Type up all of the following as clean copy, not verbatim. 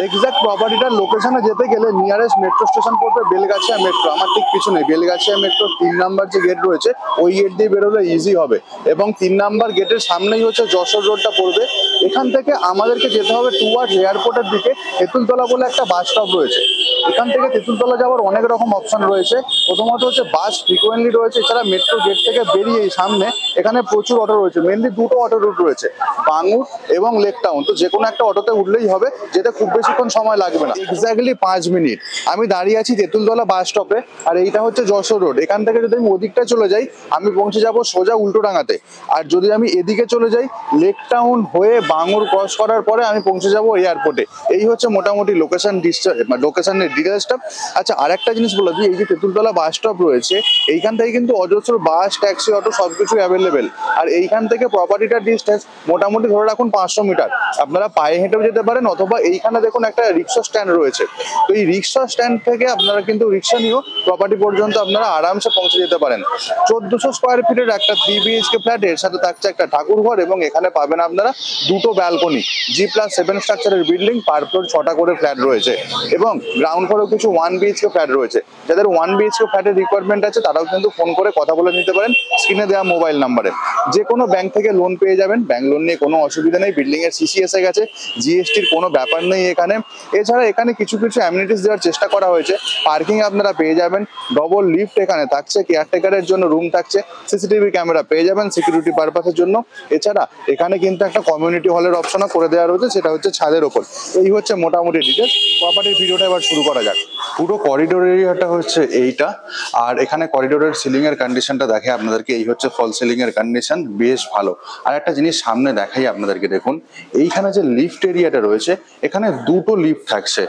Exact প্রপার্টিটার লোকেশনে যেতে গেলে নিয়ারেস্ট মেট্রো স্টেশন পড়বে বেলগাছিয়া মেট্রো। আমার ঠিক পিছনে বেলগাছিয়া মেট্রো 3 নাম্বার যে গেট রয়েছে ওই গেট দিয়ে বেরোলে ইজি হবে, এবং 3 নাম্বার গেটের সামনেই হচ্ছে যশোর রোডটা পড়বে। এখান থেকে আমাদেরকে যেতে হবে টুয়ার্ডস এয়ারপোর্টের দিকে। তেঁতুলতলা বলে একটা বাস স্টপ রয়েছে, এখান থেকে তেঁতুলতলা যাওয়ার অনেক রকম অপশন রয়েছে। প্রথমত হচ্ছে বাস ফ্রিকোয়েন্টলি রয়েছে, এছাড়া মেট্রো গেট থেকে বেরিয়েই সামনে এখানে প্রচুর অটো রয়েছে। মেনলি দুটো অটো রুট রয়েছে, বাঙুর এবং লেক টাউন। তো যে কোনো একটা অটোতে উঠলেই হবে, যেতে খুব বেশিক্ষণ সময় লাগবে না, এক্স্যাক্টলি 5 মিনিট। আমি দাঁড়িয়ে আছি তেঁতুলতলা বাস স্টপে, আর এইটা হচ্ছে যশোর রোড। এখান থেকে যদি আমি ওদিকটা চলে যাই আমি পৌঁছে যাব সোজা উল্টোডাঙাতে, আর যদি আমি এদিকে চলে যাই লেক টাউন হয়ে বাঙুর ক্রস করার পরে আমি পৌঁছে যাব এয়ারপোর্টে। এই হচ্ছে মোটামুটি লোকেশনের ডিটেলসটা। আচ্ছা, আর একটা জিনিস বলে দিই, এই যে তেঁতুলতলা বাস স্টপ রয়েছে এইখান থেকে কিন্তু অজস্র বাস, ট্যাক্সি, অটো সবকিছু অ্যাভেলেবেল। আর এইখান থেকে প্রপার্টিটার ডিস্টেন্স মোটামুটি ধরে রাখুন 500 মিটার। আপনারা পায়ে হেঁটেও যেতে পারেন, অথবা এইখানে দেখুন একটা রিক্সা স্ট্যান্ড রয়েছে। তো এই রিক্সা স্ট্যান্ড থেকে আপনারা কিন্তু রিক্সা নিয়েও প্রপার্টি পর্যন্ত আপনারা আরামসে পৌঁছে যেতে পারেন। 1400 স্কোয়ার ফিটের একটা 3 BHK ফ্ল্যাট, এর সাথে থাকছে একটা ঠাকুর ঘর, এবং এখানে পাবেন আপনারা দুটো ব্যালকনি। G+7 স্ট্রাকচারের বিল্ডিং, পার ফ্লোর 6টা করে ফ্ল্যাট রয়েছে, এবং গ্রাউন্ড ফ্লোরেও কিছু 1 BHK ফ্ল্যাট রয়েছে। যাদের 1 BHK ফ্ল্যাটের রিকোয়ারমেন্ট আছে তারাও কিন্তু ফোন করে কথা বলে নিতে পারেন স্ক্রিনে দেওয়া মোবাইল নাম্বারে। যে কোনো ব্যাংক থেকে লোন পেয়ে যাবেন, ব্যাংক লোন নিয়ে কোনো অসুবিধা নেই। বিল্ডিং এর সিসি এসে গেছে, জিএসটির কোনো ব্যাপার নেই এখানে। এছাড়া এখানে কিছু কিছু অ্যামিনিটিস দেওয়ার চেষ্টা করা হয়েছে। পার্কিং আপনারা পেয়ে যাবেন, ডবল লিফট এখানে থাকছে, কেয়ারটেকারের জন্য রুম থাকছে, সিসিটিভি ক্যামেরা পেয়ে যাবেন সিকিউরিটি পারপাসের জন্য। এছাড়া এখানে কিন্তু একটা কমিউনিটি হলের অপশনও করে দেওয়া রয়েছে, সেটা হচ্ছে ছাদের ওপর। এই হচ্ছে মোটামুটি ডিটেলস। প্রপার্টির ভিডিওটা এবার শুরু করা যাক। পুরো করিডোর এরিয়াটা হচ্ছে এইটা, আর এখানে করিডোরের সিলিং এর কন্ডিশনটা দেখে আপনাদেরকে। এই হচ্ছে ফল সিলিং এর কন্ডিশন, বেশ ভালো। আর একটা জিনিস সামনে দেখাই আপনাদেরকে, দেখুন এইখানে যে লিফট এরিয়াটা রয়েছে এখানে দুটো লিফট থাকছে।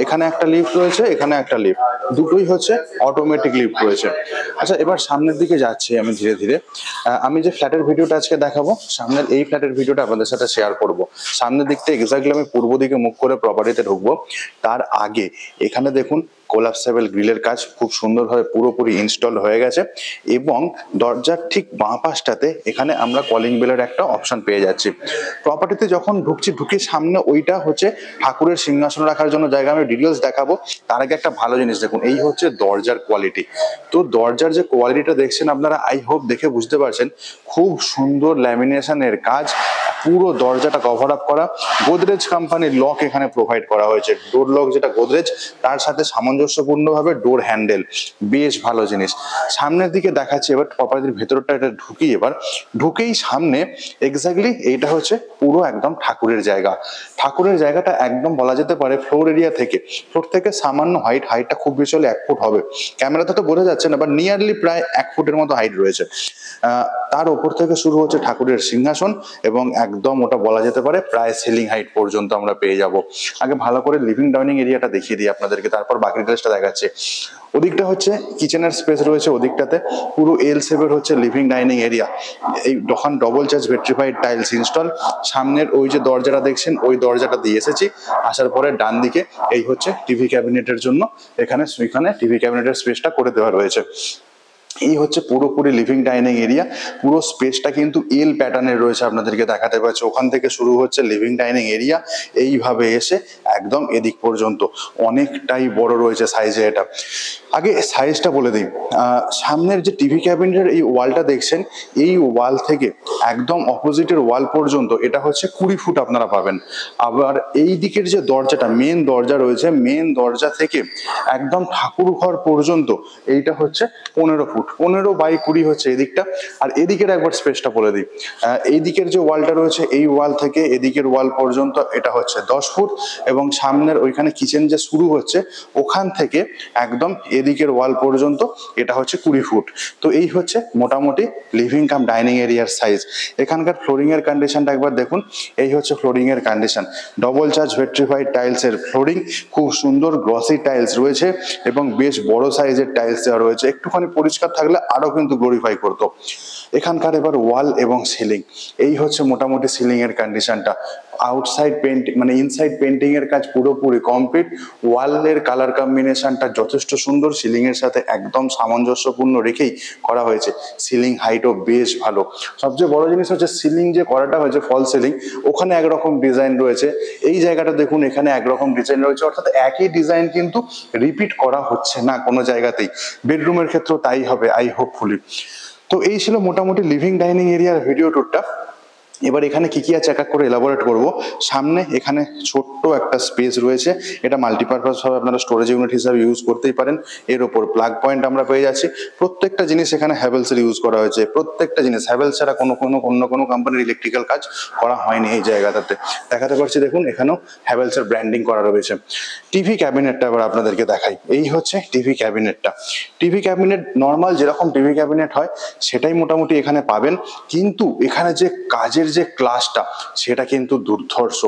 এখানে একটা লিফট রয়েছে, এখানে একটা লিফট, দুটোই হচ্ছে অটোমেটিক লিফট রয়েছে। আচ্ছা, এবার সামনের দিকে যাচ্ছি আমি ধীরে ধীরে। আমি যে ফ্ল্যাটের ভিডিওটা আজকে দেখাবো, সামনের এই ফ্ল্যাটের ভিডিওটা আপনাদের সাথে শেয়ার করব। সামনের দিকটা এক্স্যাক্টলি আমি পূর্ব দিকে মুখ করে প্রপার্টিতে ঢুকবো। তার আগে এখানে দেখুন কোলাপসেবল গ্রিলের কাজ খুব সুন্দরভাবে পুরোপুরি ইনস্টল হয়ে গেছে, এবং দরজার ঠিক বাঁ পাশটাতে এখানে আমরা কলিং বেলের একটা অপশন পেয়ে যাচ্ছি। প্রপার্টিতে যখন ঢুকে সামনে ওইটা হচ্ছে ঠাকুরের সিংহাসন রাখার জন্য জায়গা। আমি ডিটেলস দেখাবো, তার আগে একটা ভালো জিনিস দেখুন, এই হচ্ছে দরজার কোয়ালিটি। তো দরজার যে কোয়ালিটিটা দেখছেন আপনারা, আই হোপ দেখে বুঝতে পারছেন, খুব সুন্দর ল্যামিনেশনের কাজ, পুরো দরজাটা কভার আপ করা। গোদরেজ কোম্পানির লক এখানে প্রোভাইড করা হয়েছে, ডোর লক যেটা গোদরেজ, তার সাথে সামঞ্জস্যপূর্ণভাবে ডোর হ্যান্ডেল, বেশ ভালো জিনিস। সামনের দিকে দেখাচ্ছি এবার প্রপার্টির ভেতরটা। এটা ঢুকেই সামনে এক্স্যাক্টলি এইটা হচ্ছে পুরো একদম ঠাকুরের জায়গা। ঠাকুরের জায়গাটা একদম বলা যেতে পারে ফ্লোর থেকে সামান্য হাইটটা খুব বেশি হলে 1 ফুট হবে। ক্যামেরাতে তো বোঝা যাচ্ছে না, বাট নিয়ারলি প্রায় 1 ফুটের মতো হাইট রয়েছে। তার উপর থেকে শুরু হচ্ছে ঠাকুরের সিংহাসন, এবং একদম ওটা বলা যেতে পারে প্রায় সিলিং হাইট পর্যন্ত আমরা পেয়ে যাব। আগে ভালো করে লিভিং ডাইনিং এরিয়াটা দেখিয়ে দিই আপনাদেরকে, তারপর বাকি ডিটেলসটা দেখাচ্ছে। ওদিকটা হচ্ছে কিচেনের স্পেস রয়েছে, ওদিকটাতে পুরো এল শেপের হচ্ছে লিভিং ডাইনিং এরিয়া। এই দোকান double charge vitrified tiles install. সামনের ওই যে দরজাটা দেখছেন ওই দরজাটা দিয়ে এসেছি। আসার পরে ডান দিকে এই হচ্ছে টিভি ক্যাবিনেটের জন্য, এখানে টিভি ক্যাবিনেটের স্পেসটা করে দেওয়া রয়েছে। এই হচ্ছে পুরোপুরি লিভিং ডাইনিং এরিয়া। পুরো স্পেসটা কিন্তু এল প্যাটার্নের রয়েছে, আপনাদেরকে দেখাতে পাচ্ছি। ওখান থেকে শুরু হচ্ছে লিভিং ডাইনিং এরিয়া, এইভাবে এসে একদম এদিক পর্যন্ত অনেকটাই বড় রয়েছে সাইজে। এটা আগে সাইজটা বলে দিই। সামনের যে টিভি ক্যাবিনেটের এই ওয়ালটা দেখছেন, এই ওয়াল থেকে একদম অপোজিটের ওয়াল পর্যন্ত এটা হচ্ছে 20 ফুট আপনারা পাবেন। আবার এই দিকের যে দরজাটা, মেন দরজা রয়েছে, মেন দরজা থেকে একদম ঠাকুর ঘর পর্যন্ত এইটা হচ্ছে 15 ফুট। 15/20 হচ্ছে এদিকটা। আর এদিকের একবার স্পেসটা বলে দিই। এই দিকের যে ওয়ালটা রয়েছে, এই ওয়াল থেকে এদিকের ওয়াল পর্যন্ত এটা হচ্ছে 10 ফুট, এবং সামনের ওইখানে কিচেন যে শুরু হচ্ছে ওখান থেকে একদম এদিকের ওয়াল পর্যন্ত এটা হচ্ছে 20 ফুট। তো এই হচ্ছে মোটামুটি লিভিং কাম ডাইনিং এরিয়ার সাইজ। এখানকার ফ্লোরিং এর কন্ডিশনটা একবার দেখুন। এই হচ্ছে ফ্লোরিং এর condition, double charge vitrified tiles এর ফ্লোরিং, খুব সুন্দর গ্লসি টাইলস রয়েছে, এবং বেশ বড় সাইজের টাইলস দেওয়া রয়েছে। একটুখানি পরিষ্কার থাকলে আরো কিন্তু গ্লোরিফাই করতো। এখানকার এবার ওয়াল এবং সিলিং, এই হচ্ছে মোটামুটি সিলিং এর কন্ডিশনটা। আউটসাইড পেন্ট মানে ইনসাইড পেন্টিং এর কাজ পুরোপুরি কমপ্লিট, ওয়ালের কালার কম্বিনেশনটা যথেষ্ট সুন্দর, সিলিং এর সাথে একদম সামঞ্জস্যপূর্ণ রেখেই করা হয়েছে। সিলিং হাইটও বেশ ভালো। সবচেয়ে বড় জিনিস হচ্ছে সিলিং যে করাটা হয়েছে ফল সিলিং, ওখানে একরকম ডিজাইন রয়েছে, এই জায়গাটা দেখুন এখানে একরকম ডিজাইন রয়েছে, অর্থাৎ একই ডিজাইন কিন্তু রিপিট করা হচ্ছে না কোনো জায়গাতেই। বেডরুমের ক্ষেত্রেও তাই হবে আই হোপফুলি। তো এই ছিল মোটামুটি লিভিং ডাইনিং এরিয়ার ভিডিও ট্যুরটা। এবার এখানে কি কি আছে এক এক করে এলাবোরেট করব। সামনে এখানে ছোট্ট একটা স্পেস রয়েছে, এটা মাল্টিপারপাস ভাবে আপনারা স্টোরেজ ইউনিট হিসাবে ইউজ করতেই পারেন। এর ওপর প্লাগ পয়েন্ট আমরা পেয়ে যাচ্ছি। প্রত্যেকটা জিনিস এখানে হ্যাভেলস এর ইউজ করা হয়েছে, প্রত্যেকটা জিনিস হ্যাভেলস ছাড়া অন্য কোনো কোম্পানির ইলেকট্রিক্যাল কাজ করা হয়নি এই জায়গাটাতে। দেখাতে পারছি দেখুন এখানেও হ্যাভেলস এর ব্র্যান্ডিং করা রয়েছে। টিভি ক্যাবিনেটটা এবার আপনাদেরকে দেখাই, এই হচ্ছে টিভি ক্যাবিনেটটা। টিভি ক্যাবিনেট নর্মাল যেরকম টিভি ক্যাবিনেট হয় সেটাই মোটামুটি এখানে পাবেন, কিন্তু এখানে যে কাজের যে ক্লাসটা সেটা কিন্তু দুর্ধর্ষ।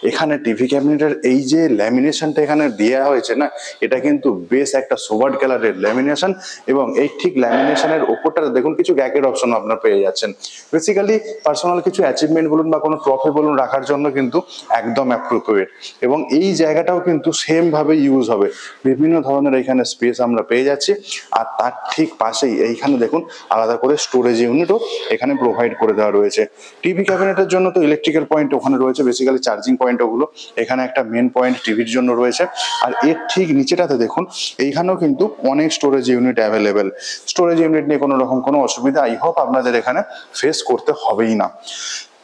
এখানে টিভি ক্যাবিনেটের এই যে ল্যামিনেশনটা এখানে দেওয়া হয়েছে না, এটা কিন্তু বেশ একটা সোভার্ড কালারের ল্যামিনেশন, এবং এই ঠিক ল্যামিনেশনের ওপরটা দেখুন কিছু গ্যাকের অপশন আপনারা পেয়ে যাচ্ছেন। বেসিক্যালি পার্সোনাল কিছু অ্যাচিভমেন্ট বলুন বা কোনো ট্রফি বলুন রাখার জন্য কিন্তু একদম অ্যাপ্রোপ্রিয়েট, এবং এই জায়গাটাও কিন্তু সেম ভাবে ইউজ হবে। বিভিন্ন ধরনের এখানে স্পেস আমরা পেয়ে যাচ্ছি, আর তার ঠিক পাশেই এইখানে দেখুন আলাদা করে স্টোরেজ ইউনিটও এখানে প্রোভাইড করে দেওয়া রয়েছে। টিভি ক্যাবিনেটের জন্য তো ইলেকট্রিক্যাল পয়েন্ট ওখানে রয়েছে, বেসিক্যালি চার্জিং পয়েন্ট ওগুলো। এখানে একটা মেন পয়েন্ট টিভির জন্য রয়েছে, আর এর ঠিক নিচেটাতে দেখুন এইখানেও কিন্তু অনেক storage unit available. Storage unit নিয়ে কোনো রকম কোনো অসুবিধা আই হোপ আপনাদের এখানে ফেস করতে হবেই না।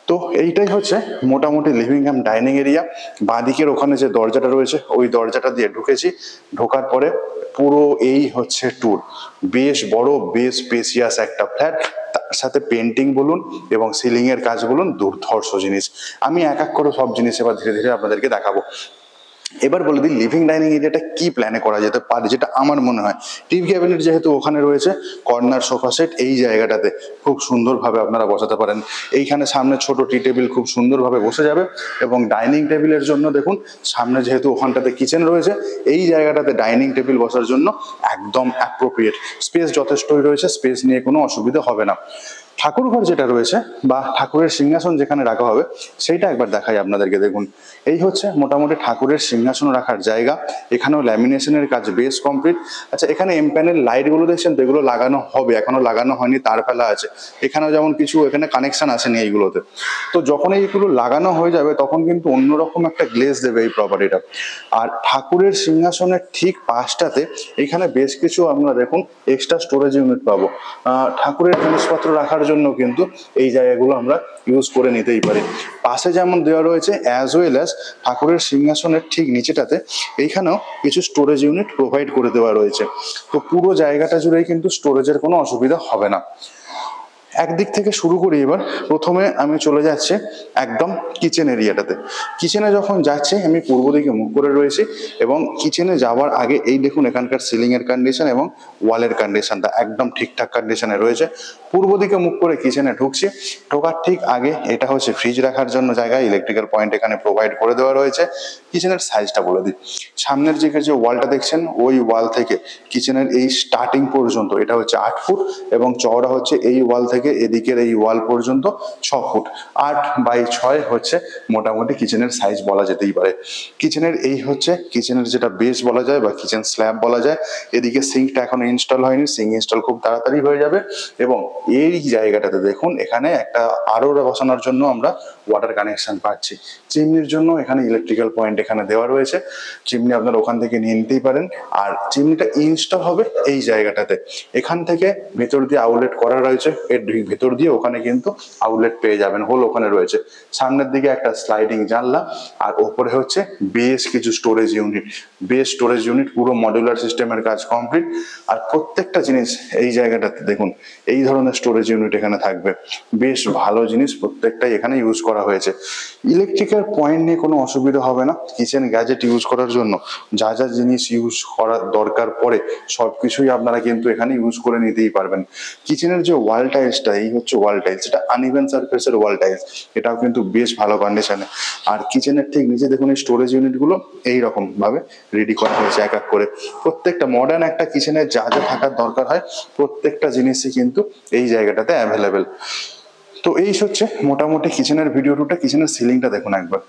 তো এইটাই হচ্ছে মোটামুটি লিভিং কাম ডাইনিং এরিয়া। বাঁদিকের ওখানে যে দরজাটা রয়েছে ওই দরজাটা দিয়ে ঢুকেছি, ঢোকার পরে পুরো এই হচ্ছে ট্যুর। বেশ বড়, বেশ স্পেসিয়াস একটা ফ্ল্যাট, তার সাথে পেন্টিং বলুন এবং সিলিং এর কাজ বলুন দুর্ধর্ষ জিনিস। আমি এক এক করে সব জিনিস এবার ধীরে ধীরে আপনাদেরকে দেখাবো। এবার বলে দিই লিভিং ডাইনিং এরিয়াটা কি প্ল্যানে করা যেতে পারে, যেটা আমার মনে হয়। টিভি ক্যাবিনেট যেহেতু ওখানে রয়েছে, কর্নার সোফা সেট এই জায়গাটাতে খুব সুন্দরভাবে আপনারা বসাতে পারেন। এইখানে সামনে ছোট টি টেবিল খুব সুন্দরভাবে বসে যাবে, এবং ডাইনিং টেবিলের জন্য দেখুন সামনে যেহেতু ওখানটাতে কিচেন রয়েছে, এই জায়গাটাতে ডাইনিং টেবিল বসার জন্য একদম অ্যাপ্রোপ্রিয়েট স্পেস যথেষ্টই রয়েছে, স্পেস নিয়ে কোনো অসুবিধা হবে না। ঠাকুর ঘর যেটা রয়েছে বা ঠাকুরের সিংহাসন যেখানে রাখা হবে সেইটা একবার দেখাই আপনাদেরকে। দেখুন এই হচ্ছে মোটামুটি ঠাকুরের সিংহাসন রাখার জায়গা। এখানেও ল্যামিনেশনের কাজ বেশ কমপ্লিট। আচ্ছা, এখানে এম প্যানেল লাইটগুলো দেখছেন তো, এগুলো লাগানো হবে, এখনো লাগানো হয়নি, তার ফেলা আছে। এখানেও যেমন কিছু এখানে কানেকশন আসেনি এইগুলোতে। তো যখন এইগুলো লাগানো হয়ে যাবে তখন কিন্তু অন্যরকম একটা গ্লেজ দেবে এই প্রপার্টিটা। আর ঠাকুরের সিংহাসনের ঠিক পাশটাতে এখানে বেশ কিছু আমরা দেখুন এক্সট্রা স্টোরেজ ইউনিট পাবো। ঠাকুরের জিনিসপত্র রাখার জন্য কিন্তু এই জায়গাগুলো আমরা ইউজ করে নিতেই পারি। পাশে যেমন দেওয়া রয়েছে অ্যাজ ওয়েল অ্যাজ ঠাকুরের সিংহাসনের ঠিক নিচেটাতে এইখানেও কিছু স্টোরেজ ইউনিট প্রোভাইড করে দেওয়া রয়েছে। তো পুরো জায়গাটা জুড়েই কিন্তু স্টোরেজের কোনো অসুবিধা হবে না। একদিক থেকে শুরু করি। এবার প্রথমে আমি চলে যাচ্ছি একদম কিচেন এরিয়াটাতে। কিচেনে যখন যাচ্ছি আমি পূর্ব দিকে মুখ করে রয়েছি, এবং কিচেনে যাওয়ার আগে এই দেখুন এখানকার সিলিং এর কন্ডিশন এবং ওয়ালের কন্ডিশনটা একদম ঠিকঠাক কন্ডিশনে রয়েছে। পূর্ব দিকে মুখ করে কিচেনে ঢুকছি, ঢোকার ঠিক আগে এটা হচ্ছে ফ্রিজ রাখার জন্য জায়গা, ইলেকট্রিক্যাল পয়েন্ট এখানে প্রোভাইড করে দেওয়া রয়েছে। কিচেনের সাইজটা বলে দিই, সামনের দিকে যে ওয়ালটা দেখছেন ওই ওয়াল থেকে কিচেনের এই স্টার্টিং পর্যন্ত এটা হচ্ছে 8 ফুট, এবং চওড়া হচ্ছে এই ওয়াল থেকে এদিকের এই ওয়াল পর্যন্ত 6 ফুট। 8x6 হচ্ছে মোটামুটি কিচেনের সাইজ বলা যেতেই পারে। কিচেনের এই হচ্ছে কিচেনের যেটা বেস বলা যায় বা কিচেন স্ল্যাব বলা যায়। এদিকে সিঙ্কটা এখনো ইনস্টল হয়নি, সিঙ্ক ইনস্টল খুব তাড়াতাড়ি হয়ে যাবে। এবং এই জায়গাটাতে দেখুন এখানে একটা আরো বসানোর জন্য আমরা ওয়াটার কানেকশন পাচ্ছি। চিমনির জন্য এখানে ইলেকট্রিক্যাল পয়েন্ট এখানে দেওয়া রয়েছে, চিমনি আপনারা ওখান থেকে নিয়ে নিতেই পারেন। আর চিমনিটা ইনস্টল হবে এই জায়গাটাতে, এখান থেকে ভেতর দিয়ে আউটলেট করা রয়েছে, এর ভেতর দিয়ে ওখানে কিন্তু আউটলেট পেয়ে যাবেন, হোল ওখানে রয়েছে। সামনের দিকে একটা স্লাইডিং জানলা, আর ওপরে হচ্ছে বেশ কিছু স্টোরেজ ইউনিট। বেশ স্টোরেজ ইউনিট, পুরো মডিউলার সিস্টেমের কাজ কমপ্লিট। আর প্রত্যেকটা জিনিস এই জায়গাটাতে দেখুন এই ধরনের স্টোরেজ ইউনিট এখানে থাকবে, বেশ ভালো জিনিস, প্রত্যেকটাই এখানে ইউজ করা করা হয়েছে। ইলেকট্রিকের পয়েন্ট নিয়ে কোনো অসুবিধা হবে না। কিচেন গ্যাজেট ইউজ করার জন্য যা যা জিনিস ইউজ করার দরকার পড়ে সবকিছুই আপনারা কিন্তু এখানে ইউজ করে নিতেই পারবেন। কিচেনের যে ওয়াল টাইলসটা, এই হচ্ছে ওয়াল টাইলস, এটা আনইভেন সারফেসের ওয়াল টাইলস, এটাও কিন্তু বেশ ভালো কন্ডিশনে। আর কিচেনের ঠিক নিচে দেখুন এই স্টোরেজ ইউনিটগুলো এইরকম ভাবে রেডি করা হয়েছে এক এক করে। প্রত্যেকটা মডার্ন একটা কিচেনের যা যা থাকার দরকার হয় প্রত্যেকটা জিনিসই কিন্তু এই জায়গাটাতে অ্যাভেলেবেল। তো এই হচ্ছে মোটামুটি কিচেনের ভিডিও টুটা। কিচেনের সিলিংটা দেখুন একবার,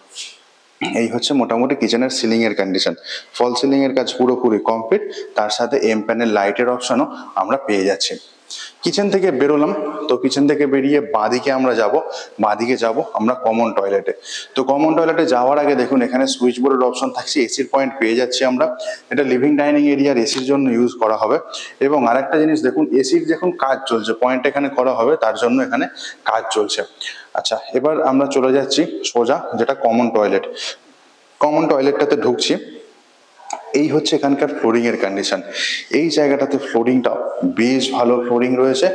এই হচ্ছে মোটামুটি কিচেনের সিলিং এর কন্ডিশন। ফল সিলিং এর কাজ পুরোপুরি কমপ্লিট, তার সাথে এম প্যানেল লাইটের অপশনও আমরা পেয়ে যাচ্ছি। কিচেন থেকে বেরোলাম, তো কিচেন থেকে বেরিয়ে বাঁদিকে আমরা যাব, বাঁদিকে যাব আমরা কমন টয়লেটে। তো কমন টয়লেটে যাওয়ার আগে দেখুন এখানে সুইচ বোর্ডের অপশন থাকছে, এসির পয়েন্ট পেয়ে যাচ্ছি আমরা। এটা লিভিং ডাইনিং এরিয়ার এসির জন্য ইউজ করা হবে। এবং আরেকটা জিনিস দেখুন, এসির যখন কাজ চলছে, পয়েন্ট এখানে করা হবে, তার জন্য এখানে কাজ চলছে। আচ্ছা, এবার আমরা চলে যাচ্ছি সোজা যেটা কমন টয়লেট। কমন টয়লেটটাতে ঢুকছি। এই হচ্ছে এখানকার ফ্লোরিং এর কন্ডিশন। এই জায়গাটাতে ফ্লোরিংটা বেশ ভালো ফ্লোরিং রয়েছে।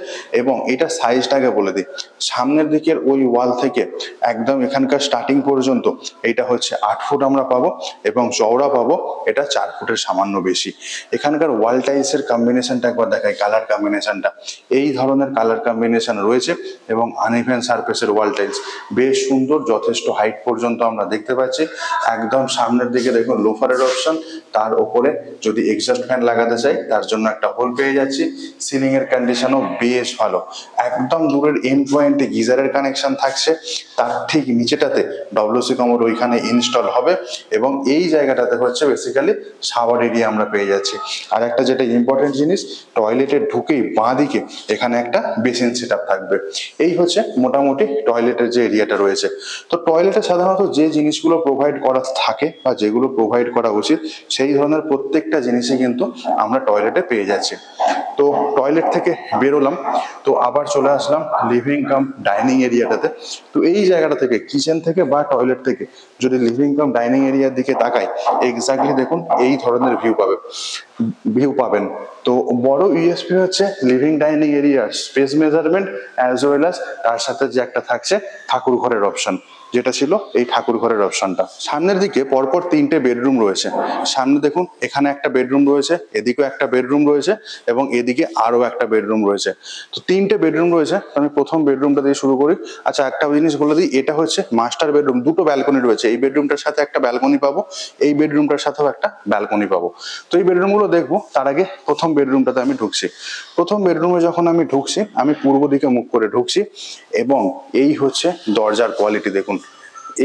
এবং এটা সাইজটাকে বলে দিই, সামনের দিকের ওই ওয়াল থেকে একদম এখানকার স্টার্টিং পর্যন্ত এটা হচ্ছে 8 ফুট আমরা পাবো, এবং চওড়া পাবো এটা 4 ফুটের সামান্য বেশি। এখানকার ওয়াল টাইলস এর কম্বিনেশনটা একবার দেখাই, কালার কম্বিনেশনটা এই ধরনের কালার কম্বিনেশন রয়েছে। এবং আনইভেন সারফেসের ওয়াল টাইলস বেশ সুন্দর, যথেষ্ট হাইট পর্যন্ত আমরা দেখতে পাচ্ছি। একদম সামনের দিকে দেখুন লোফারের অপশন, তার উপরে যদি এক্সস্ট ফ্যান লাগাতে চাই তার জন্য একটা হোল পেয়ে যাচ্ছি। সিলিং এর কন্ডিশনও বেশ ভালো। একদম দূরের এন্ড পয়েন্টে গিজারের কানেকশন থাকছে, তার ঠিক নিচেটাতে ডব্লিউসি কমোড ওইখানে ইনস্টল হবে। এবং এই জায়গাটাতে হচ্ছে বেসিক্যালি শাওয়ার এরিয়া আমরা পেয়ে যাচ্ছি। আর একটা যেটা ইম্পর্টেন্ট জিনিস, টয়লেটে ঢুকেই বাঁ দিকে এখানে একটা বেসিন সেট আপ থাকবে। এই হচ্ছে মোটামুটি টয়লেটের যে এরিয়াটা রয়েছে। তো টয়লেটে সাধারণত যে জিনিসগুলো প্রোভাইড করা থাকে বা যেগুলো প্রোভাইড করা উচিত, সেই ধরনের প্রত্যেকটা জিনিসই কিন্তু আমরা টয়লেটে পেয়ে যাচ্ছি। তো টয়লেট থেকে বেরোলাম, তো আবার চলে আসলাম লিভিং কাম ডাইনিং এরিয়াটাতে। তো এই জায়গাটা থেকে কিচেন থেকে বা টয়লেট থেকে যদি লিভিং কাম ডাইনিং এরিয়ার দিকে তাকাই, এক্স্যাক্টলি দেখুন এই ধরনের ভিউ পাবেন। তো বড় ইউএসপি হচ্ছে লিভিং ডাইনিং এরিয়ার space measurement, as well as তার সাথে যে একটা থাকছে ঠাকুর ঘরের অপশন, যেটা ছিল এই ঠাকুর ঘরের অপশনটা। সামনের দিকে পরপর 3টে বেডরুম রয়েছে। সামনে দেখুন এখানে একটা বেডরুম রয়েছে, এদিকেও একটা বেডরুম রয়েছে, এবং এদিকে আরো একটা বেডরুম রয়েছে। তো 3টে বেডরুম রয়েছে। আমি প্রথম বেডরুমটা দিয়ে শুরু করি। আচ্ছা, একটা জিনিস বলে দিই, এটা হচ্ছে মাস্টার বেডরুম। দুটো ব্যালকনি রয়েছে, এই বেডরুমটার সাথে একটা ব্যালকনি পাবো, এই বেডরুমটার সাথেও একটা ব্যালকনি পাবো। তো এই বেডরুমগুলো দেখবো, তার আগে প্রথম বেডরুমটাতে আমি ঢুকছি। প্রথম বেডরুমে যখন আমি ঢুকছি, আমি পূর্ব দিকে মুখ করে ঢুকছি। এবং এই হচ্ছে দরজার কোয়ালিটি দেখুন।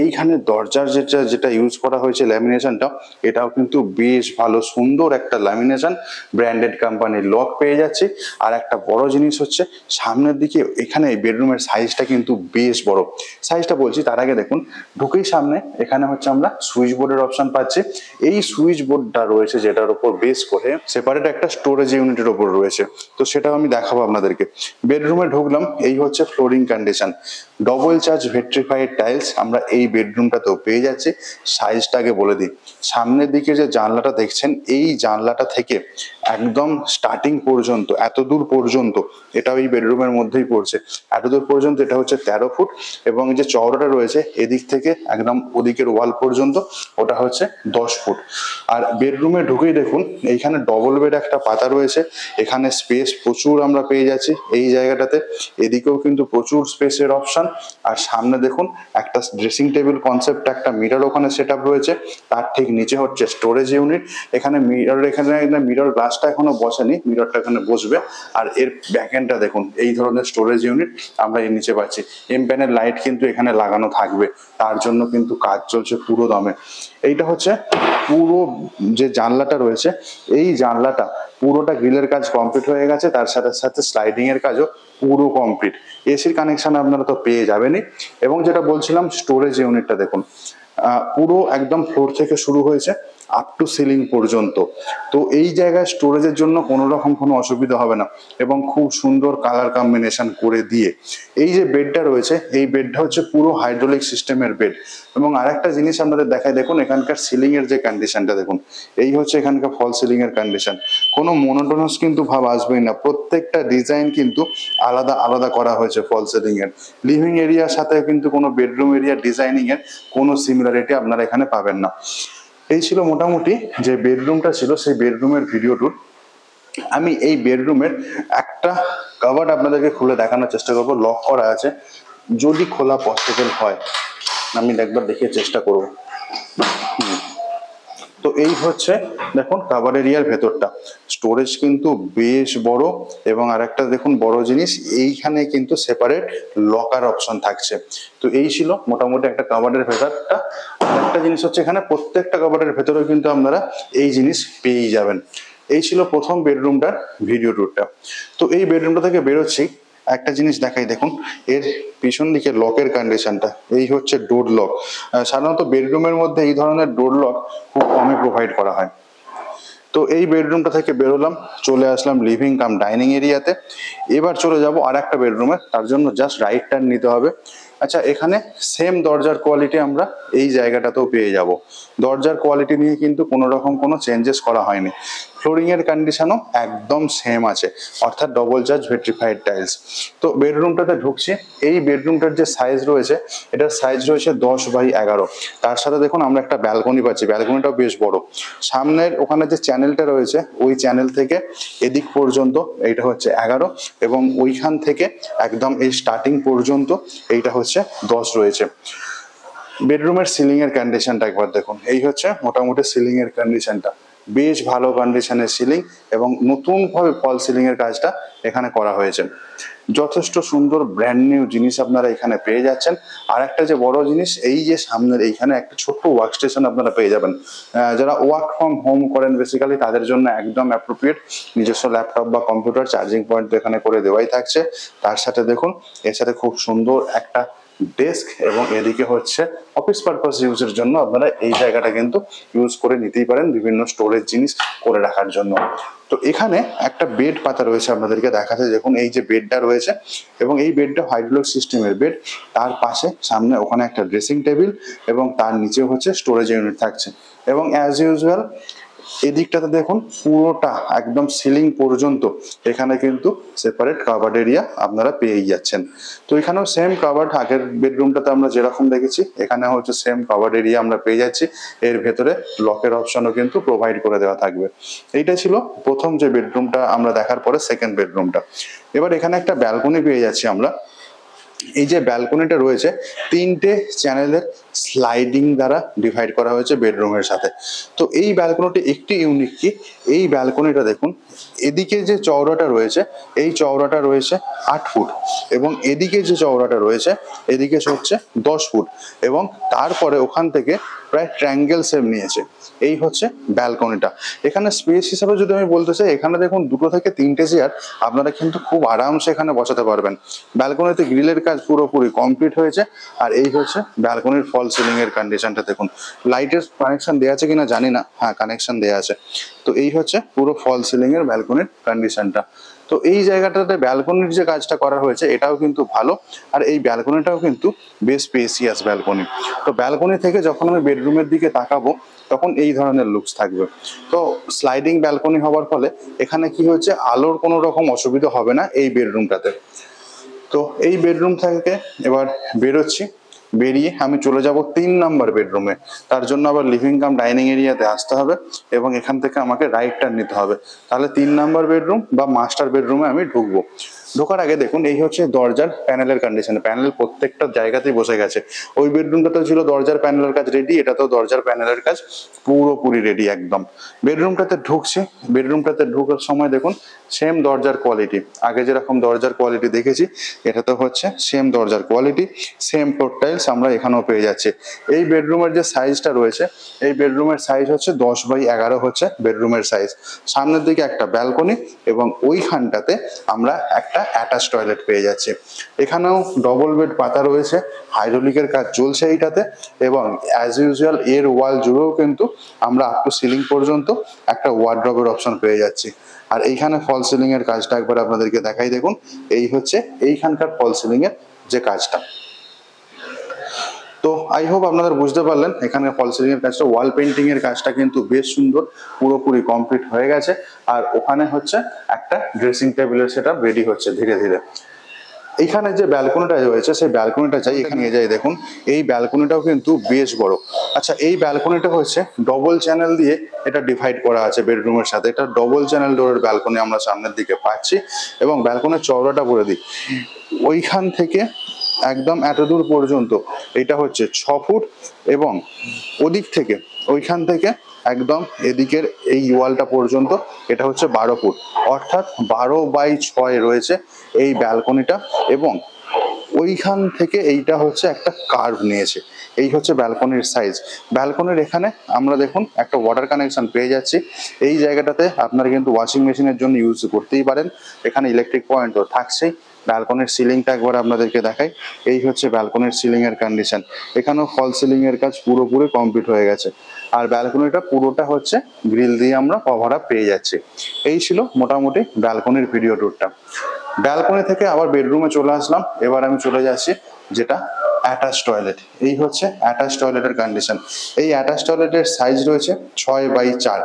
এইখানে দরজার যেটা ইউজ করা হয়েছে ল্যামিনেশনটা, এটাও কিন্তু বেশ ভালো, সুন্দর একটা ল্যামিনেশন। ব্র্যান্ডেড কোম্পানির লক পেয়ে যাচ্ছি। আর একটা বড় জিনিস হচ্ছে সামনের দিকে এখানে বেডরুমের সাইজটা কিন্তু বেশ বড়। সাইজটা বলছি তার আগে দেখুন, ঢুকেই সামনে এখানে হচ্ছে আমরা সুইচ বোর্ডের অপশন পাচ্ছি। এই সুইচ বোর্ডটা রয়েছে যেটার উপর বেস করে সেপারেট একটা স্টোরেজ ইউনিটের উপর রয়েছে। তো সেটাও আমি দেখাবো আপনাদেরকে। বেডরুমে ঢুকলাম, এই হচ্ছে flooring condition. Double charge vitrified tiles আমরা এই বেডরুমটাতেও পেয়ে যাচ্ছি। সাইজটাকে বলে দিই, সামনের দিকে যে জানলাটা দেখছেন, এই জানলাটা থেকে একদম স্টার্টিং পর্যন্ত এত দূর পর্যন্ত, এটাও এই বেডরুমের মধ্যেই পড়ছে, এত দূর পর্যন্ত এটা হচ্ছে 13 ফুট। এবং যে চওড়াটা রয়েছে এদিক থেকে একদম ওদিকের ওয়াল পর্যন্ত, ওটা হচ্ছে 10 ফুট। আর বেডরুমে ঢুকেই দেখুন এইখানে ডবল বেড একটা পাতা রয়েছে। এখানে স্পেস প্রচুর আমরা পেয়ে যাচ্ছি এই জায়গাটাতে। এদিকেও কিন্তু প্রচুর স্পেসের অপশন। আর সামনে দেখুন একটা ড্রেসিং টেবিল কনসেপ্ট, একটা মিরর ওখানে সেট আপ রয়েছে। তার ঠিক নিচে হচ্ছে স্টোরেজ ইউনিট। এখানে মিরর গ্লাসটা এখনো বসেনি, মিররটা এখানে বসবে। আর এর ব্যাক এন্ডটা দেখুন, এই ধরনের স্টোরেজ ইউনিট আমরা এর নিচে পাচ্ছি। এম প্যানেল লাইট কিন্তু এখানে লাগানো থাকবে, তার জন্য কিন্তু কাজ চলছে পুরো দমে। এইটা হচ্ছে পুরো যে জানলাটা রয়েছে, এই জানলাটা পুরোটা গ্রিলের কাজ কমপ্লিট হয়ে গেছে, তার সাথে সাথে স্লাইডিং এর কাজও পুরো কমপ্লিট। এসির কানেকশন আপনারা তো পেয়ে যাবেনই। এবং যেটা বলছিলাম স্টোরেজ ইউনিটটা দেখুন, পুরো একদম ফ্লোর থেকে শুরু হয়েছে আপ টু সিলিং পর্যন্ত। তো এই জায়গায় স্টোরেজের জন্য কোনো রকম কোনো অসুবিধা হবে না, এবং খুব সুন্দর কালার কম্বিনেশন করে দিয়ে এই যে বেডটা রয়েছে, এই বেডটা হচ্ছে পুরো হাইড্রোলিক সিস্টেমের বেড। এবং আরেকটা জিনিস আপনাদের দেখায়, দেখুন এখানকার সিলিং এর যে কন্ডিশনটা দেখুন, এই হচ্ছে এখানকার ফল সিলিং এর কন্ডিশন। কোনো মনোটোনাস কিন্তু ভাব আসবেই না, প্রত্যেকটা ডিজাইন কিন্তু আলাদা আলাদা করা হয়েছে ফল সিলিং এর। লিভিং এরিয়ার সাথে কিন্তু কোনো বেডরুম এরিয়া ডিজাইনিং এর কোনো সিমিলারিটি আপনারা এখানে পাবেন না। এই ছিল মোটামুটি যে বেডরুমটা ছিল, সেই বেডরুমের ভিডিও ট্যুর। আমি এই বেডরুমের একটা কাভার্ড আপনাদেরকে খুলে দেখানোর চেষ্টা করবো, লক করা আছে, যদি খোলা পসিবল হয় আমি একবার দেখে চেষ্টা করব। তো এই হচ্ছে দেখুন কাভার এরিয়ার ভেতরটা, স্টোরেজ কিন্তু বেশ বড়। এবং আরেকটা দেখুন বড় জিনিস, এইখানে কিন্তু সেপারেট লকার অপশন থাকছে। তো এই ছিল মোটামুটি একটা কাভারের ভেতরটা। আরেকটা জিনিস হচ্ছে এখানে প্রত্যেকটা কাভারের ভেতরেও কিন্তু আপনারা এই জিনিস পেয়েই যাবেন। এই ছিল প্রথম বেডরুমটার ভিডিও ট্যুরটা। তো এই বেডরুমটা থেকে বেরোচ্ছি, একটা জিনিস দেখাই, দেখুন এর পিছন দিকে লকের কন্ডিশনটা, এই হচ্ছে ডোর লক। সাধারণত বেডরুমের মধ্যে এই ধরনের ডোর লক খুব কমই প্রোভাইড করা হয়। তো এই বেডরুমটা থেকে বেরোলাম, চলে আসলাম লিভিং কাম ডাইনিং এরিয়াতে। এবার চলে যাব আর একটা বেডরুমে, তার জন্য জাস্ট রাইট টার্ন নিতে হবে। আচ্ছা, এখানে সেম দরজার কোয়ালিটি আমরা এই জায়গাটাতেও পেয়ে যাব। দরজার কোয়ালিটি নিয়ে কিন্তু কোনো রকম কোনো চেঞ্জেস করা হয়নি। ফ্লোরিং এর কন্ডিশনও একদম সেম আছে, অর্থাৎ ডবল চার্জ ভেট্রিফাইড টাইলস। তো বেডরুমটাতে ঢুকছি, এই বেডরুমটার যে সাইজ রয়েছে, এটার সাইজ রয়েছে 10x11। তার সাথে দেখুন আমরা একটা ব্যালকনি পাচ্ছি, ব্যালকনিটাও বেশ বড়। সামনের ওখানে যে চ্যানেলটা রয়েছে, ওই চ্যানেল থেকে এদিক পর্যন্ত এইটা হচ্ছে 11, এবং ওইখান থেকে একদম এই স্টার্টিং পর্যন্ত এইটা হচ্ছে 10 রয়েছে। বেডরুমের সিলিং এর কন্ডিশনটা একবার দেখুন, এই হচ্ছে মোটামুটি সিলিং এর কন্ডিশনটা, বেশ ভালো কন্ডিশনের সিলিং, এবং নতুন ভাবে ফল সিলিং এর কাজটা এখানে করা হয়েছে। যথেষ্ট সুন্দর ব্র্যান্ড নিউ জিনিস আপনারা এখানে পেয়ে যাচ্ছেন। আর একটা যে বড় জিনিস, এই যে সামনের এইখানে একটা ছোট্ট ওয়ার্ক স্টেশন আপনারা পেয়ে যাবেন। যারা ওয়ার্ক ফ্রম হোম করেন বেসিক্যালি, তাদের জন্য একদম অ্যাপ্রোপ্রিয়েট। নিজস্ব ল্যাপটপ বা কম্পিউটার চার্জিং পয়েন্ট তো এখানে করে দেওয়াই থাকছে। তার সাথে দেখুন এর সাথে খুব সুন্দর একটা ডেস্ক, এবং এদিকে হচ্ছে অফিস পারপাস ইউজের জন্য আপনারা এই জায়গাটা কিন্তু ইউজ করে নিতেই পারেন বিভিন্ন স্টোরেজ জিনিস করে রাখার জন্য। তো এখানে একটা বেড পাতা রয়েছে, আপনাদেরকে দেখাতে দেখুন এই যে বেডটা রয়েছে, এবং এই বেডটা হাইড্রোলিক সিস্টেমের বেড। তার পাশে সামনে ওখানে একটা ড্রেসিং টেবিল, এবং তার নিচে হচ্ছে স্টোরেজ ইউনিট থাকছে। এবং অ্যাজ ইউজুয়াল এদিকটাতে দেখুন পুরোটা একদম সিলিং পর্যন্ত এখানে কিন্তু সেপারেট কাভার্ড এরিয়া আপনারা পেয়েই যাচ্ছেন। তো এখানেও সেম কাভার্ড, আগের বেডরুমটাতে আমরা যেরকম দেখেছি এখানে হচ্ছে সেম কাভার্ড এরিয়া আমরা পেয়ে যাচ্ছি। এর ভেতরে লকের অপশনও কিন্তু প্রোভাইড করে দেওয়া থাকবে। এইটা ছিল প্রথম যে বেডরুমটা আমরা দেখার পরে সেকেন্ড বেডরুমটা। এবার এখানে একটা ব্যালকনি পেয়ে যাচ্ছি আমরা। এই যে ব্যালকনিটা রয়েছে, 3টে চ্যানেলের স্লাইডিং দ্বারা ডিভাইড করা হয়েছে বেডরুমের সাথে। তো এই ব্যালকনিটি একটি ইউনিক কি, এই ব্যালকনিটা দেখুন এদিকে যে চওড়াটা রয়েছে, এই চওড়াটা রয়েছে 8 ফুট, এবং এদিকে যে চওড়াটা রয়েছে এদিকে হচ্ছে 10 ফুট, এবং তারপরে ওখান থেকে প্রায় ট্রায়াঙ্গেল শেপ নিয়েছে। এই হচ্ছে ব্যালকনিটা। এখানে স্পেস হিসাবে যদি আমি বলতে চাই, এখানে দেখুন 2 থেকে 3টে চেয়ার আপনারা কিন্তু খুব আরামসে এখানে বসাতে পারবেন। ব্যালকনিতে গ্রিলের কাজ পুরোপুরি কমপ্লিট হয়েছে। আর এই হচ্ছে ব্যালকনির ফল সিলিং এর কন্ডিশনটা দেখুন। লাইটের কানেকশন দেওয়া আছে কিনা জানি না, হ্যাঁ কানেকশন দেওয়া আছে। তো এই হচ্ছে পুরো ফল সিলিং এর ব্যালকনির কন্ডিশনটা। তো এই জায়গাটাতে ব্যালকনির যে কাজটা করা হয়েছে এটাও কিন্তু ভালো। আর এই ব্যালকনিটাও কিন্তু বেশ স্পেসিয়াস ব্যালকনি। তো ব্যালকনি থেকে যখন আমি বেডরুমের দিকে তাকাবো, তখন এই ধরনের লুকস থাকবে। তো স্লাইডিং ব্যালকনি হওয়ার ফলে এখানে কি হচ্ছে, আলোর কোনো রকম অসুবিধা হবে না এই বেডরুমটাতে। তো এই বেডরুম থেকে এবার বেরোচ্ছি, বেরিয়ে আমি চলে যাব 3 নাম্বার বেডরুমে। তার জন্য আবার লিভিং কাম ডাইনিং এরিয়াতে আসতে হবে, এবং এখান থেকে আমাকে রাইট টার্ন নিতে হবে। তাহলে 3 নাম্বার বেডরুম বা মাস্টার বেডরুমে আমি ঢুকবো। ঢোকার আগে দেখুন এই হচ্ছে দরজার প্যানেলের কন্ডিশন, প্যানেল প্রত্যেকটা জায়গাতেই বসে গেছে। ওই বেডরুমটাতেও ছিল দরজার প্যানেলের কাজ রেডি, এটাতেও দরজার প্যানেলের কাজ পুরোপুরি রেডি একদম। বেডরুমটাতে ঢুকছি, বেডরুমটাতে ঢোকার সময় দেখুন সেম দরজার কোয়ালিটি, আগে যেরকম দরজার কোয়ালিটি দেখেছি এটাতে হচ্ছে সেম দরজার কোয়ালিটি, সেম ফ্লোর টাইলস আমরা এখানেও পেয়ে যাচ্ছি। এই বেডরুমের যে সাইজটা রয়েছে, এই বেডরুমের সাইজ হচ্ছে 10x11 হচ্ছে বেডরুমের সাইজ। সামনের দিকে একটা ব্যালকনি, এবং ওইখানটাতে আমরা একটা অ্যাটাচ টয়লেট পেয়ে যাচ্ছি। এখানেও ডবল বেড পাতা রয়েছে, হাইড্রোলিকের কাজ চলছে এইটাতে, এবং অ্যাজ ইউজুয়াল এর ওয়াল জুড়েও কিন্তু আমরা আপ টু সিলিং পর্যন্ত একটা ওয়ার্ড্রবের অপশন পেয়ে যাচ্ছি। আর এইখানে ফল সিলিং এর কাজটা একবার আপনাদেরকে দেখাই, দেখুন এই হচ্ছে এইখানকার ফল সিলিং এর যে কাজটা। তো আই হোপ আপনারা বুঝতে পারলেন এখানে ফল সিলিং এর কাজটা, ওয়াল পেন্টিং এর কাজটা কিন্তু বেশ সুন্দর, পুরোপুরি কমপ্লিট হয়ে গেছে। আর ওখানে হচ্ছে একটা ড্রেসিং টেবিলের সেটআপ রেডি হচ্ছে ধীরে ধীরে। এইখানে যে ব্যালকনিটা রয়েছে সেই ব্যালকনিটা চাই, এখানে নিয়ে যাই, দেখুন এই ব্যালকনিটাও কিন্তু বেশ বড়। আচ্ছা, এই ব্যালকনিটা হচ্ছে ডবল চ্যানেল দিয়ে এটা ডিভাইড করা আছে বেডরুমের সাথে। এটা ডবল চ্যানেল ডোরের ব্যালকনি আমরা সামনের দিকে পাচ্ছি। এবং ব্যালকনির চওড়াটা বলে দিই, ওইখান থেকে একদম এত দূর পর্যন্ত এটা হচ্ছে 6 ফুট, এবং ওদিক থেকে ওইখান থেকে একদম এদিকের এই ওয়ালটা পর্যন্ত এটা হচ্ছে 12 ফুট, অর্থাৎ 12/6 রয়েছে এই ব্যালকনিটা। এবং ওইখান থেকে এইটা হচ্ছে একটা কার্ভ নিয়েছে। এই হচ্ছে ব্যালকনির সাইজ। ব্যালকনির এখানে আমরা দেখুন একটা ওয়াটার কানেকশন পেয়ে যাচ্ছি। এই জায়গাটাতে আপনারা কিন্তু ওয়াশিং মেশিনের জন্য ইউজ করতেই পারেন। এখানে ইলেকট্রিক পয়েন্টও থাকছেই। ব্যালকনির সিলিংটা একবার আপনাদেরকে দেখাই, এই হচ্ছে ব্যালকনির সিলিং এর কন্ডিশন। এখানেও ফল সিলিং এর কাজ পুরোপুরি কমপ্লিট হয়ে গেছে। আর ব্যালকনিটা পুরোটা হচ্ছে গ্রিল দিয়ে আমরা কভার আপ পেয়ে যাচ্ছি। এই ছিল মোটামুটি ব্যালকনির ভিডিও ট্যুরটা। ব্যালকনি থেকে আবার বেডরুমে চলে আসলাম। এবার আমি চলে যাচ্ছি যেটা অ্যাটাচ টয়লেট। এই হচ্ছে অ্যাটাচ টয়লেটের কন্ডিশন। এই অ্যাটাচ টয়লেটের সাইজ রয়েছে 6/4,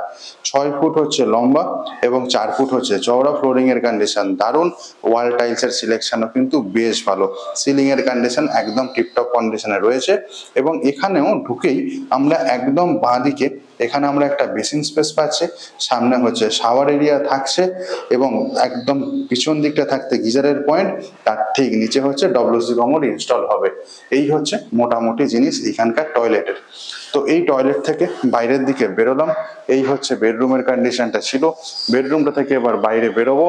6 ফুট হচ্ছে লম্বা এবং 4 ফুট হচ্ছে চওড়া। ফ্লোরিং এর কন্ডিশন দারুণ, ওয়াল টাইলস এর সিলেকশনও কিন্তু বেশ ভালো। সিলিং এর কন্ডিশন একদম টিপটপ কন্ডিশনে রয়েছে। এবং এখানেও ঢুকেই আমরা একদম বাঁ দিকে এখানে আমরা একটা বেসিন স্পেস পাচ্ছি, সামনে হচ্ছে শাওয়ার এরিয়া থাকছে, এবং একদম পিছন দিকটা থাকতে গিজারের পয়েন্ট, তার ঠিক নিচে হচ্ছে ডব্লিউসি কমোড ইনস্টল হবে। এই হচ্ছে মোটামুটি জিনিস এখানকার টয়লেটের। তো এই টয়লেট থেকে বাইরের দিকে বেরোলাম। এই হচ্ছে বেডরুমের কন্ডিশনটা ছিল। বেডরুমটা থেকে এবার বাইরে বেরোবো।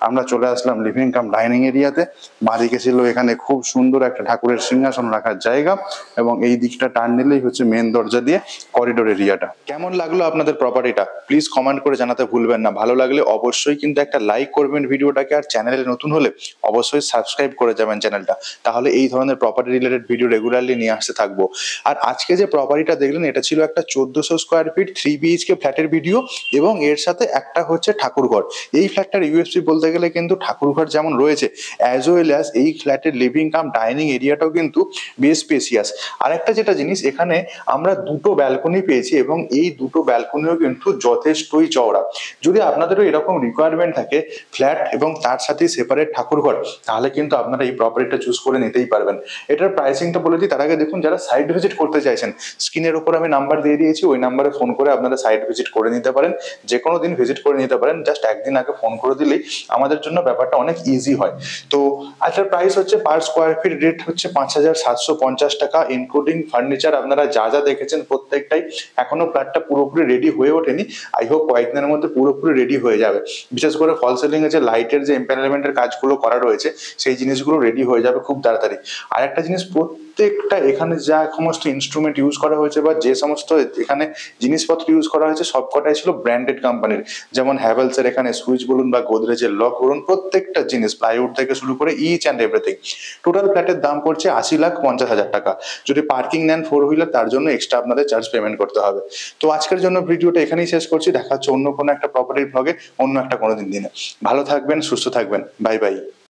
আমরা চলে আসলাম লিভিং কাম ডাইনিং এরিয়াতে। বাঁদিকে ছিল এখানে খুব সুন্দর একটা ঠাকুরের সিংহাসন রাখার জায়গা, এবং এই দিকটা টার্ন নিলেই হচ্ছে মেন দরজা দিয়ে করিডোর এরিয়াটা। কেমন লাগলো আপনাদের প্রপার্টিটা প্লিজ কমেন্ট করে জানাতে ভুলবেন না। ভালো লাগলে অবশ্যই কিন্তু একটা লাইক করবেন ভিডিওটাকে, আর চ্যানেলে নতুন হলে অবশ্যই সাবস্ক্রাইব করে যাবেন চ্যানেলটা, তাহলে এই ধরনের প্রপার্টি রিলেটেড ভিডিও রেগুলারলি নিয়ে আসতে থাকবো। আর আজকে যে প্রপার্টিটা দেখলেন এটা ছিল একটা 1400 স্কোয়ার ফিট 3 BHK ফ্ল্যাটের ভিডিও, এবং এর সাথে একটা হচ্ছে ঠাকুরঘর। এই ফ্ল্যাটটার ইউএসপি বলতে গেলে কিন্তু ঠাকুরঘর যেমন রয়েছে, অ্যাজ ওয়েল অ্যাজ এই ফ্ল্যাটের লিভিং কাম ডাইনিং এরিয়াটাও কিন্তু বেশ স্পেসিয়াস। আর একটা যেটা জিনিস, এখানে আমরা দুটো ব্যালকনি পেয়েছি, এবং এই দুটো ব্যালকনিও কিন্তু যথেষ্টই চওড়া। যদি আপনাদেরও এরকম রিকোয়ারমেন্ট থাকে ফ্ল্যাট এবং তার সাথে সেপারেট ঠাকুরঘর, তাহলে কিন্তু আপনারা এই প্রপার্টিটা চুজ করে নিতেই পারবেন। এটার প্রাইসিংটা বলে দিই তার আগে, দেখুন যারা সাইট ভিজিট করতে চাইছেন, স্ক্রিনের উপর আমি নাম্বার দিয়ে দিয়েছি, ওই নাম্বারে ফোন করে আপনারা সাইট ভিজিট করে নিতে পারেন। যে কোনো দিন ভিজিট করে নিতে পারেন, জাস্ট একদিন আগে ফোন করে দিলেই আমাদের জন্য ব্যাপারটা অনেক ইজি হয়। তো আচ্ছা, প্রাইস হচ্ছে পার স্কোয়ার ফিট রেট হচ্ছে 5,750 টাকা, ইনক্লুডিং ফার্নিচার। আপনারা যা যা দেখেছেন প্রত্যেকটাই। এখনো ফ্ল্যাটটা পুরোপুরি রেডি হয়ে ওঠেনি, আই হোপ কয়েকদিনের মধ্যে পুরোপুরি রেডি হয়ে যাবে। বিশেষ করে ফল সিলিং এ যে লাইটের যে এম্প্যানেলমেন্টের কাজগুলো করা রয়েছে, সেই জিনিসগুলো রেডি হয়ে যাবে খুব তাড়াতাড়ি। আর একটা জিনিস, প্রত্যেকটা এখানে যা সমস্ত ইনস্ট্রুমেন্ট ইউজ করা হয়েছে বা যে সমস্ত এখানে জিনিসপত্র ইউজ করা হয়েছে, সবকটাই ছিল ব্র্যান্ডেড কোম্পানির। যেমন হ্যাভেলসের এখানে সুইচ বলুন বা গোদরেজের লক বলুন, প্রত্যেকটা জিনিস প্লাইউড থেকে শুরু করে ইচ অ্যান্ড এভরিথিং। টোটাল ফ্ল্যাটের দাম পড়ছে 80,50,000 টাকা। যদি পার্কিং নেন 4 হুইলার, তার জন্য এক্সট্রা আপনাদের চার্জ পেমেন্ট করতে হবে। তো আজকের জন্য ভিডিওটা এখানেই শেষ করছি। দেখা হচ্ছে অন্য কোনো একটা প্রপার্টির ব্লগে, অন্য একটা কোনো দিনে। ভালো থাকবেন, সুস্থ থাকবেন, বাই বাই।